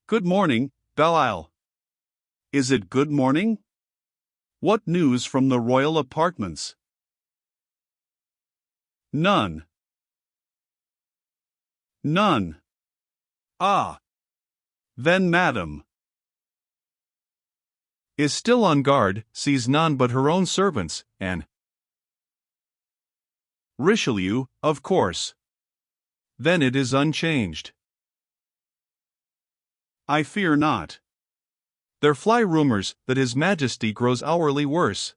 Good morning, Belle-Isle. Is it good morning? What news from the royal apartments? None. None. Ah. Then Madame is still on guard, sees none but her own servants, and Richelieu, of course. Then it is unchanged. I fear not. There fly rumors that His Majesty grows hourly worse.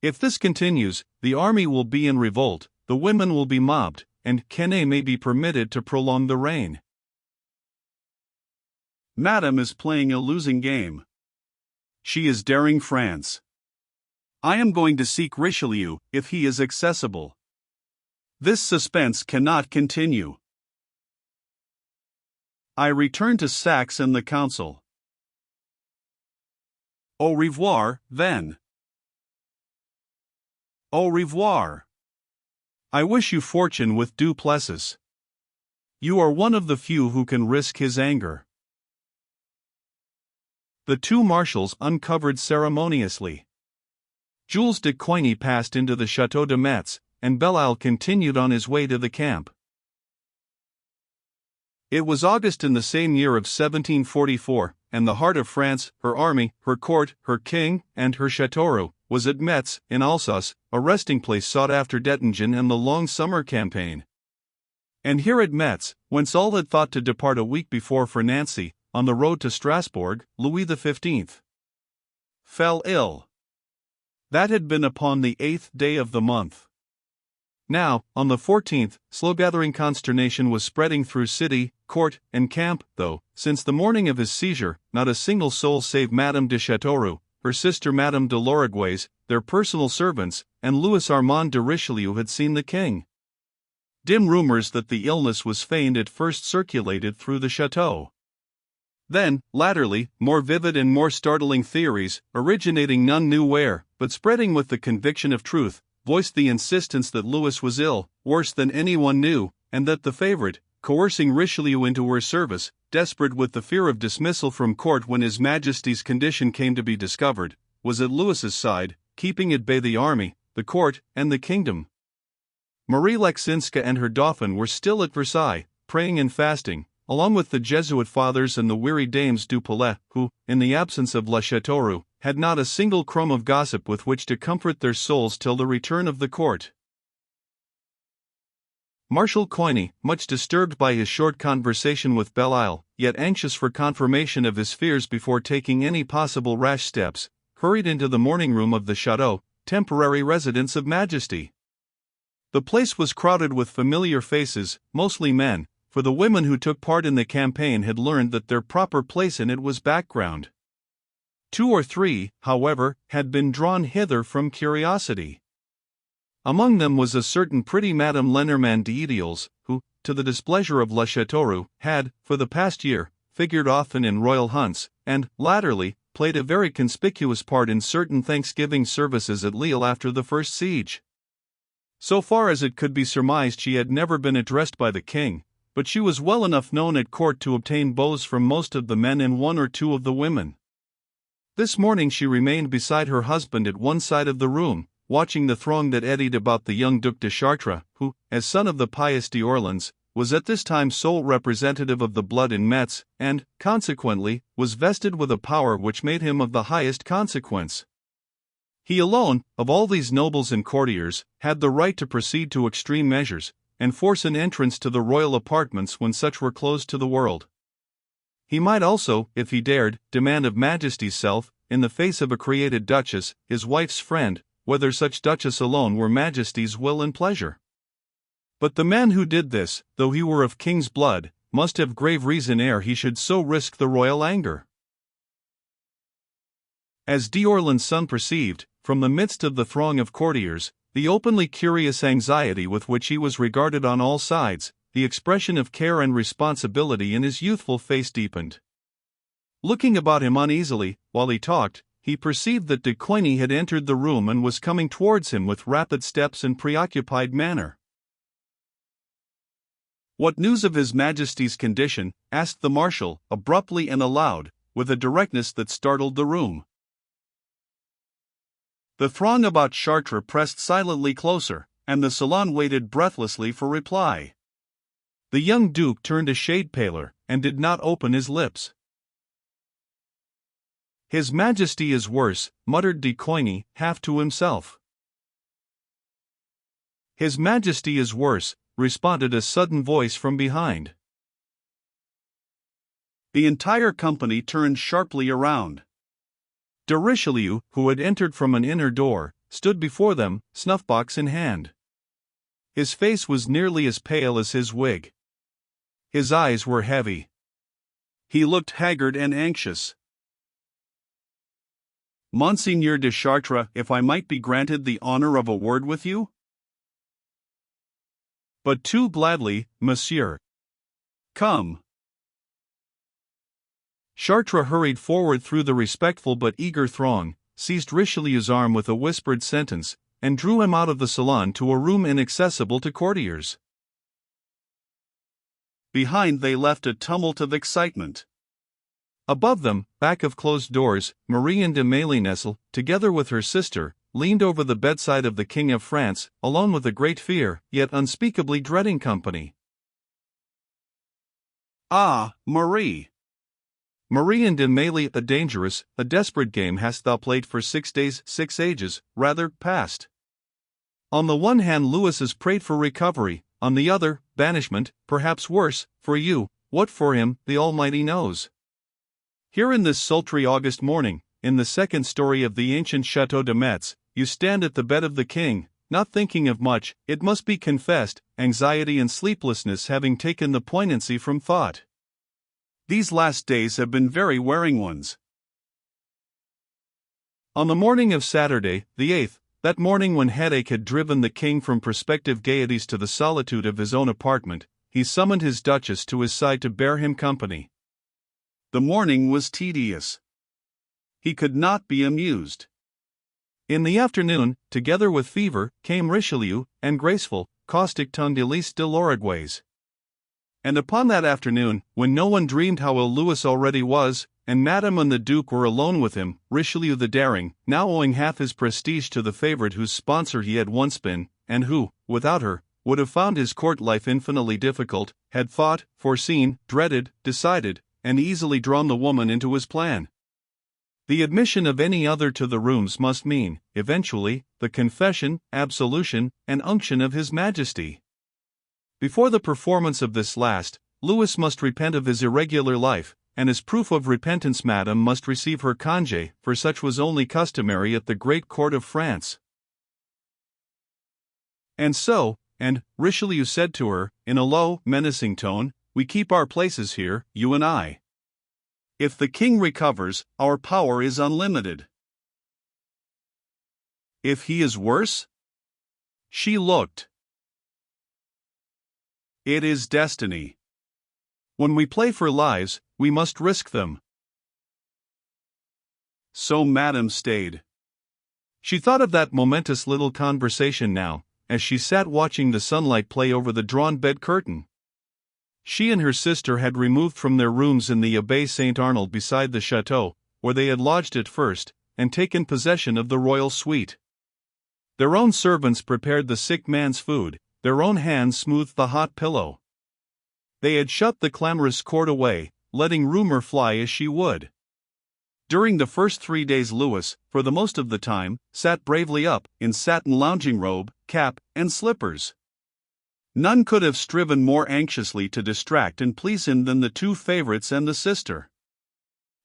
If this continues, the army will be in revolt, the women will be mobbed, and Quenet may be permitted to prolong the reign. Madame is playing a losing game. She is daring France. I am going to seek Richelieu, if he is accessible. This suspense cannot continue. I return to Saxe and the council. Au revoir, then. Au revoir. I wish you fortune with Duplessis. You are one of the few who can risk his anger. The two marshals uncovered ceremoniously. Jules de Coigny passed into the Château de Metz, and Belle-Isle continued on his way to the camp. It was August in the same year of 1744, and the heart of France, her army, her court, her king, and her châteauroux, was at Metz, in Alsace, a resting place sought after Dettingen and the long summer campaign. And here at Metz, whence all had thought to depart a week before for Nancy, on the road to Strasbourg, Louis XV fell ill. That had been upon the 8th day of the month. Now, on the 14th, slow-gathering consternation was spreading through city, court, and camp, though, since the morning of his seizure, not a single soul save Madame de Châteauroux, her sister Madame de Lorigues, their personal servants, and Louis Armand de Richelieu had seen the king. Dim rumors that the illness was feigned at first circulated through the chateau. Then, latterly, more vivid and more startling theories, originating none knew where, but spreading with the conviction of truth, voiced the insistence that Louis was ill, worse than anyone knew, and that the favorite, coercing Richelieu into her service, desperate with the fear of dismissal from court when His Majesty's condition came to be discovered, was at Louis's side, keeping at bay the army, the court, and the kingdom. Marie Leczinska and her dauphin were still at Versailles, praying and fasting, along with the Jesuit fathers and the weary dames du Palais, who, in the absence of La Châteauroux, had not a single crumb of gossip with which to comfort their souls till the return of the court. Marshal Coigny, much disturbed by his short conversation with Belle-Isle, yet anxious for confirmation of his fears before taking any possible rash steps, hurried into the morning room of the château, temporary residence of Majesty. The place was crowded with familiar faces, mostly men, for the women who took part in the campaign had learned that their proper place in it was background. 2 or 3, however, had been drawn hither from curiosity. Among them was a certain pretty Madame Lenormand d'Idials, who, to the displeasure of La Châteauroux, had, for the past year, figured often in royal hunts, and, latterly, played a very conspicuous part in certain Thanksgiving services at Lille after the first siege. So far as it could be surmised, she had never been addressed by the king, but she was well enough known at court to obtain bows from most of the men and 1 or 2 of the women. This morning she remained beside her husband at one side of the room, watching the throng that eddied about the young Duc de Chartres, who, as son of the pious d'Orleans, was at this time sole representative of the blood in Metz, and, consequently, was vested with a power which made him of the highest consequence. He alone, of all these nobles and courtiers, had the right to proceed to extreme measures, and force an entrance to the royal apartments when such were closed to the world. He might also, if he dared, demand of Majesty's self, in the face of a created duchess, his wife's friend, whether such duchess alone were Majesty's will and pleasure. But the man who did this, though he were of king's blood, must have grave reason ere he should so risk the royal anger. As d'Orleans' son perceived, from the midst of the throng of courtiers, the openly curious anxiety with which he was regarded on all sides, the expression of care and responsibility in his youthful face deepened. Looking about him uneasily, while he talked, he perceived that de Coigny had entered the room and was coming towards him with rapid steps and preoccupied manner. What news of His Majesty's condition? Asked the Marshal, abruptly and aloud, with a directness that startled the room. The throng about Chartres pressed silently closer, and the salon waited breathlessly for reply. The young Duke turned a shade paler, and did not open his lips. "His Majesty is worse," muttered de Coigny, half to himself. "His Majesty is worse," responded a sudden voice from behind. The entire company turned sharply around. De Richelieu, who had entered from an inner door, stood before them, snuff-box in hand. His face was nearly as pale as his wig. His eyes were heavy. He looked haggard and anxious. "Monseigneur de Chartres, if I might be granted the honor of a word with you?" "But too gladly, monsieur." "Come." Chartres hurried forward through the respectful but eager throng, seized Richelieu's arm with a whispered sentence, and drew him out of the salon to a room inaccessible to courtiers. Behind they left a tumult of excitement. Above them, back of closed doors, Marie de Mélisnesle, together with her sister, leaned over the bedside of the King of France, alone with a great fear, yet unspeakably dreading company. "Ah, Marie! Marie de Mélisnesle, a dangerous, a desperate game hast thou played for 6 days, 6 ages, rather, past. On the one hand Louis has prayed for recovery, on the other, banishment, perhaps worse, for you. What for him, the Almighty knows. Here in this sultry August morning, in the second story of the ancient Château de Metz, you stand at the bed of the king, not thinking of much, it must be confessed, anxiety and sleeplessness having taken the poignancy from thought. These last days have been very wearing ones. On the morning of Saturday, the 8th, that morning when headache had driven the king from prospective gaieties to the solitude of his own apartment, he summoned his duchess to his side to bear him company. The morning was tedious. He could not be amused. In the afternoon, together with fever, came Richelieu, and graceful, caustic-tongued Elise de Lorigues. And upon that afternoon, when no one dreamed how ill Louis already was, and Madame and the Duke were alone with him, Richelieu the daring, now owing half his prestige to the favorite whose sponsor he had once been, and who, without her, would have found his court life infinitely difficult, had thought, foreseen, dreaded, decided, and easily drawn the woman into his plan. The admission of any other to the rooms must mean, eventually, the confession, absolution, and unction of His Majesty. Before the performance of this last, Louis must repent of his irregular life, and as proof of repentance Madame must receive her congé, for such was only customary at the great court of France. And Richelieu said to her, in a low, menacing tone, "We keep our places here, you and I. If the king recovers, our power is unlimited. If he is worse?" She looked. "It is destiny. When we play for lives, we must risk them." So Madame stayed. She thought of that momentous little conversation now, as she sat watching the sunlight play over the drawn bed curtain. She and her sister had removed from their rooms in the Abbaye Saint-Arnold beside the chateau, where they had lodged at first, and taken possession of the royal suite. Their own servants prepared the sick man's food, their own hands smoothed the hot pillow. They had shut the clamorous court away, letting rumor fly as she would. During the first 3 days Louis, for the most of the time, sat bravely up, in satin lounging robe, cap, and slippers. None could have striven more anxiously to distract and please him than the two favorites and the sister.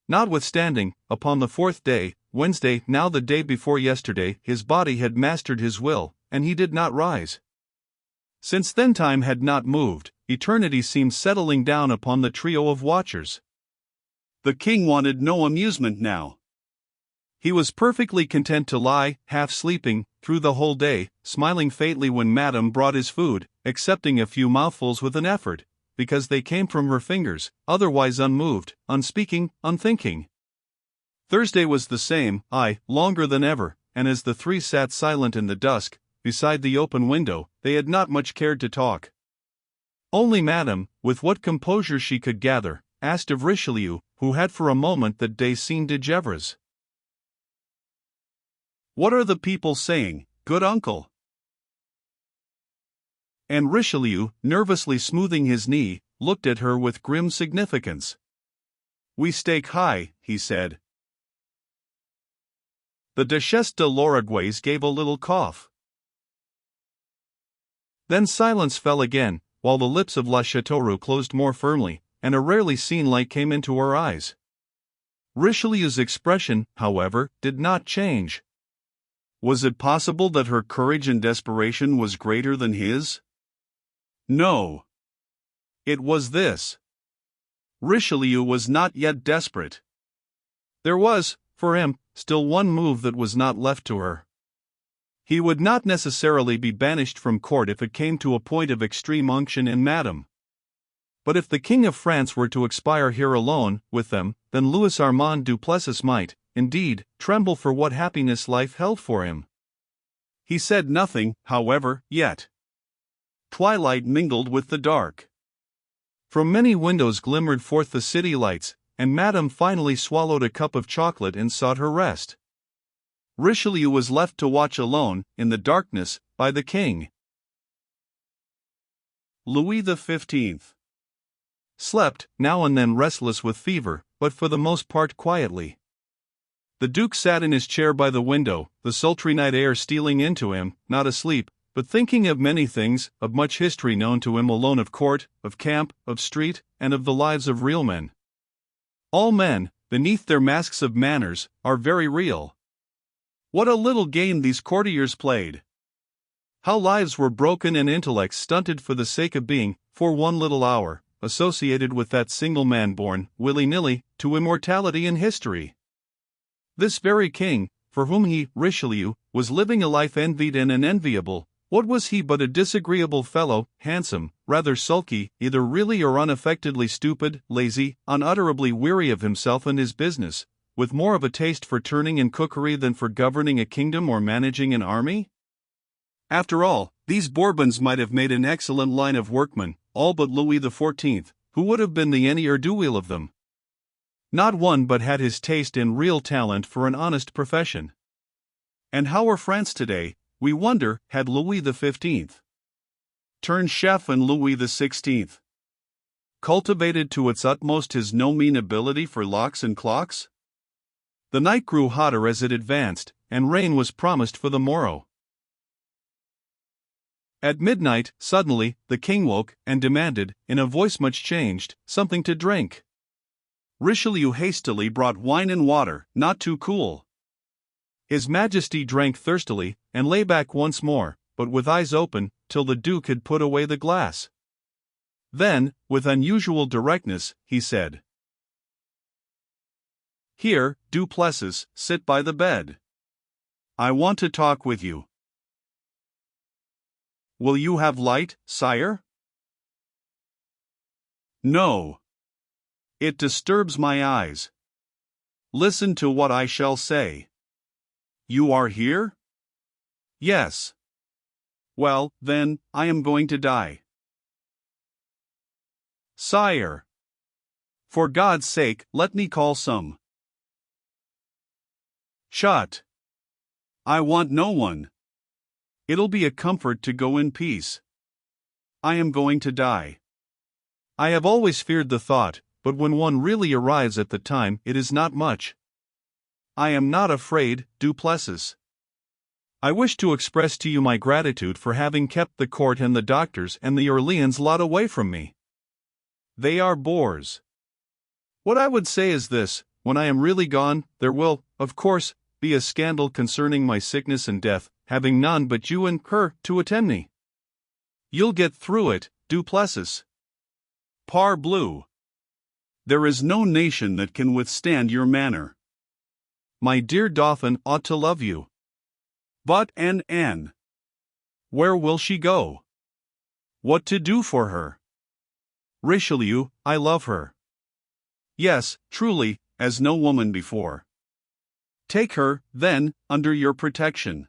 Notwithstanding, upon the 4th day, Wednesday, now the day before yesterday, his body had mastered his will, and he did not rise. Since then time had not moved, eternity seemed settling down upon the trio of watchers. The king wanted no amusement now. He was perfectly content to lie, half sleeping, through the whole day, smiling faintly when Madame brought his food, accepting a few mouthfuls with an effort, because they came from her fingers, otherwise unmoved, unspeaking, unthinking. Thursday was the same, longer than ever, and as the three sat silent in the dusk, beside the open window, they had not much cared to talk. Only Madame, with what composure she could gather, asked of Richelieu, who had for a moment that day seen de Gevres. "What are the people saying, good uncle?" And Richelieu, nervously smoothing his knee, looked at her with grim significance. "We stake high," he said. The Duchesse de l'Oreguaise gave a little cough. Then silence fell again, while the lips of La Châteauroux closed more firmly, and a rarely seen light came into her eyes. Richelieu's expression, however, did not change. Was it possible that her courage and desperation was greater than his? No. It was this. Richelieu was not yet desperate. There was, for him, still one move that was not left to her. He would not necessarily be banished from court if it came to a point of extreme unction in Madame. But if the King of France were to expire here alone, with them, then Louis Armand du Plessis might, indeed, tremble for what happiness life held for him. He said nothing, however, yet. Twilight mingled with the dark. From many windows glimmered forth the city lights, and Madame finally swallowed a cup of chocolate and sought her rest. Richelieu was left to watch alone, in the darkness, by the king. Louis XV. Slept, now and then restless with fever, but for the most part quietly. The Duke sat in his chair by the window, the sultry night air stealing into him, not asleep, but thinking of many things, of much history known to him alone, of court, of camp, of street, and of the lives of real men. All men, beneath their masks of manners, are very real. What a little game these courtiers played! How lives were broken and intellects stunted for the sake of being, for one little hour, associated with that single man born, willy-nilly, to immortality in history. This very king, for whom he, Richelieu, was living a life envied and unenviable, what was he but a disagreeable fellow, handsome, rather sulky, either really or unaffectedly stupid, lazy, unutterably weary of himself and his business, with more of a taste for turning in cookery than for governing a kingdom or managing an army? After all, these Bourbons might have made an excellent line of workmen, all but Louis XIV, who would have been the ne'er-do-weel of them. Not one but had his taste and real talent for an honest profession. And how were France today, we wonder, had Louis XV turned chef and Louis XVI cultivated to its utmost his no mean ability for locks and clocks? The night grew hotter as it advanced, and rain was promised for the morrow. At midnight, suddenly, the king woke, and demanded, in a voice much changed, something to drink. Richelieu hastily brought wine and water, not too cool. His Majesty drank thirstily, and lay back once more, but with eyes open, till the Duke had put away the glass. Then, with unusual directness, he said, "Here, du Plessis, sit by the bed. I want to talk with you." "Will you have light, sire?" "No. It disturbs my eyes. Listen to what I shall say." "You are here?" "Yes." "Well, then, I am going to die." "Sire! For God's sake, let me call some." "Shut! I want no one. It'll be a comfort to go in peace. I am going to die. I have always feared the thought, but when one really arrives at the time, it is not much. I am not afraid, du Plessis. I wish to express to you my gratitude for having kept the court and the doctors and the Orleans lot away from me. They are bores. What I would say is this: when I am really gone, there will, of course, be a scandal concerning my sickness and death, having none but you and her to attend me. You'll get through it, du Plessis. Parbleu! There is no nation that can withstand your manner. My dear Dauphin ought to love you. But Anne. Where will she go? What to do for her? Richelieu, I love her. Yes, truly, as no woman before. Take her, then, under your protection.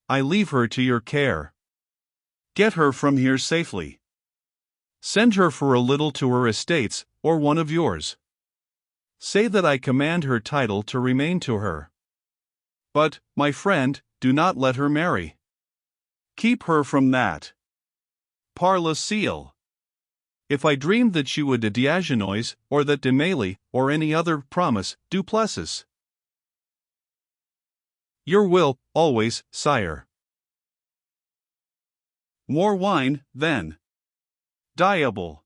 I leave her to your care. Get her from here safely. Send her for a little to her estates, or one of yours. Say that I command her title to remain to her. But, my friend, do not let her marry. Keep her from that. Par le ciel. If I dreamed that she would de Diagenois, or that de Mailly, or any other promise, du Plessis. Your will, always, sire. More wine, then. Diable.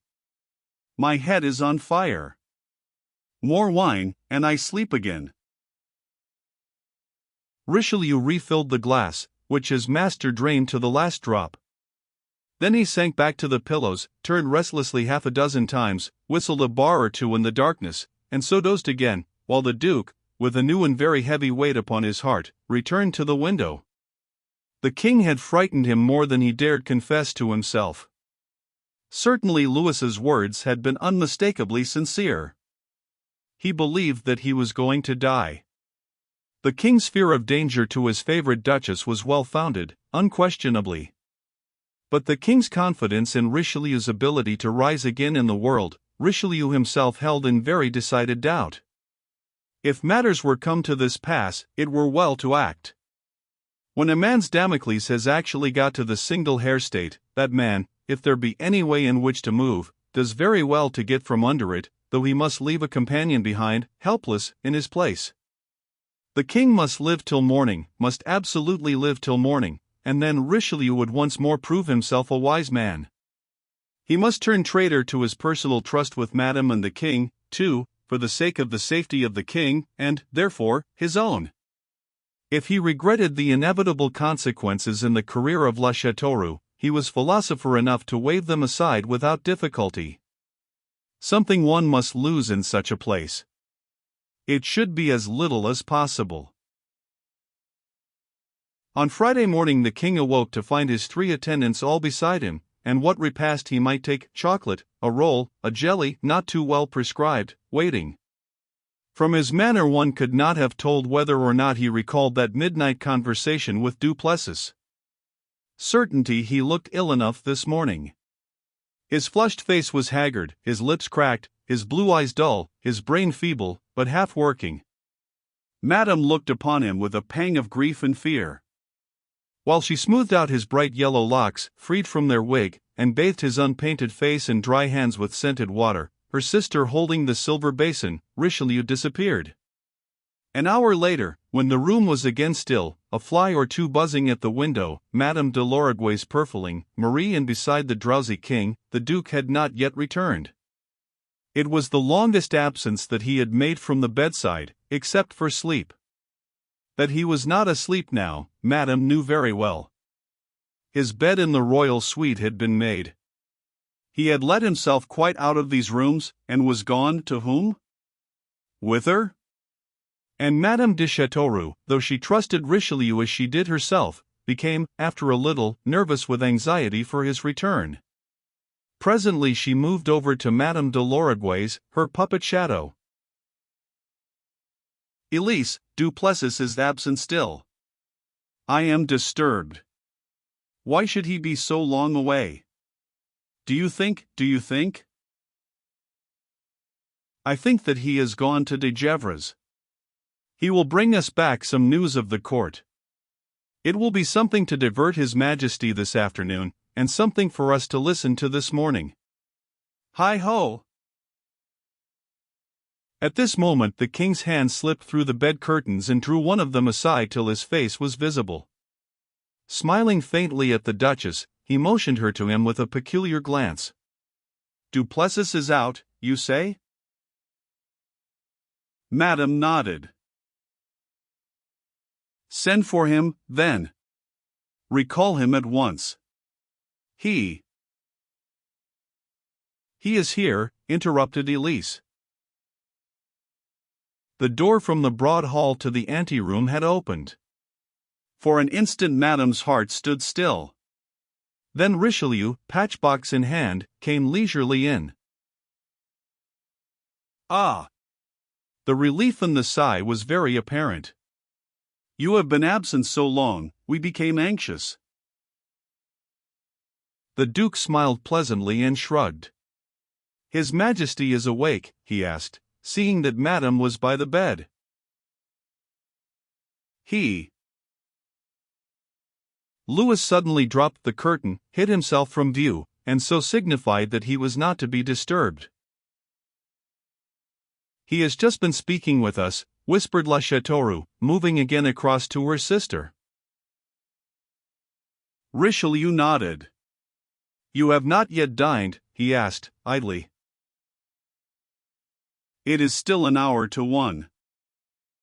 My head is on fire. More wine, and I sleep again. Richelieu refilled the glass, which his master drained to the last drop. Then he sank back to the pillows, turned restlessly half a dozen times, whistled a bar or two in the darkness, and so dozed again, while the Duke, with a new and very heavy weight upon his heart, returned to the window. The king had frightened him more than he dared confess to himself. Certainly Louis's words had been unmistakably sincere. He believed that he was going to die. The king's fear of danger to his favorite duchess was well-founded, unquestionably. But the king's confidence in Richelieu's ability to rise again in the world, Richelieu himself held in very decided doubt. If matters were come to this pass, it were well to act. When a man's Damocles has actually got to the single hair state, that man, if there be any way in which to move, does very well to get from under it, though he must leave a companion behind, helpless, in his place. The king must live till morning, must absolutely live till morning, and then Richelieu would once more prove himself a wise man. He must turn traitor to his personal trust with Madame and the king, too, for the sake of the safety of the king, and, therefore, his own. If he regretted the inevitable consequences in the career of La Châteauroux, he was philosopher enough to wave them aside without difficulty. Something one must lose in such a place. It should be as little as possible. On Friday morning the king awoke to find his 3 attendants all beside him, and what repast he might take, chocolate, a roll, a jelly not too well prescribed, waiting. From his manner one could not have told whether or not he recalled that midnight conversation with du Plessis. Certainty he looked ill enough this morning. His flushed face was haggard, his lips cracked, his blue eyes dull, his brain feeble, but half working. Madame looked upon him with a pang of grief and fear. While she smoothed out his bright yellow locks, freed from their wig, and bathed his unpainted face and dry hands with scented water, her sister holding the silver basin, Richelieu disappeared. An hour later, when the room was again still, a fly or two buzzing at the window, Madame de Lorigues purfling, Marie and beside the drowsy king, the Duke had not yet returned. It was the longest absence that he had made from the bedside, except for sleep. That he was not asleep now, Madame knew very well. His bed in the royal suite had been made. He had let himself quite out of these rooms, and was gone to whom? Whither? And Madame de Châteauroux, though she trusted Richelieu as she did herself, became, after a little, nervous with anxiety for his return. Presently she moved over to Madame de Lorigues, her puppet shadow. Elise, du Plessis is absent still. I am disturbed. Why should he be so long away? Do you think? I think that he has gone to de Gevres. He will bring us back some news of the court. It will be something to divert His Majesty this afternoon, and something for us to listen to this morning. Hi-ho! At this moment the king's hand slipped through the bed curtains and drew one of them aside till his face was visible. Smiling faintly at the Duchess, he motioned her to him with a peculiar glance. Du Plessis is out, you say? Madame nodded. Send for him, then. Recall him at once. He is here, interrupted Elise. The door from the broad hall to the anteroom had opened. For an instant Madame's heart stood still. Then Richelieu, patchbox in hand, came leisurely in. Ah! The relief in the sigh was very apparent. You have been absent so long, we became anxious. The Duke smiled pleasantly and shrugged. "His Majesty is awake?" he asked, seeing that Madame was by the bed. Louis suddenly dropped the curtain, hid himself from view, and so signified that he was not to be disturbed. "He has just been speaking with us," whispered La Chateauroux, moving again across to her sister. Richelieu nodded. "You have not yet dined?" he asked, idly. "It is still an hour to 1.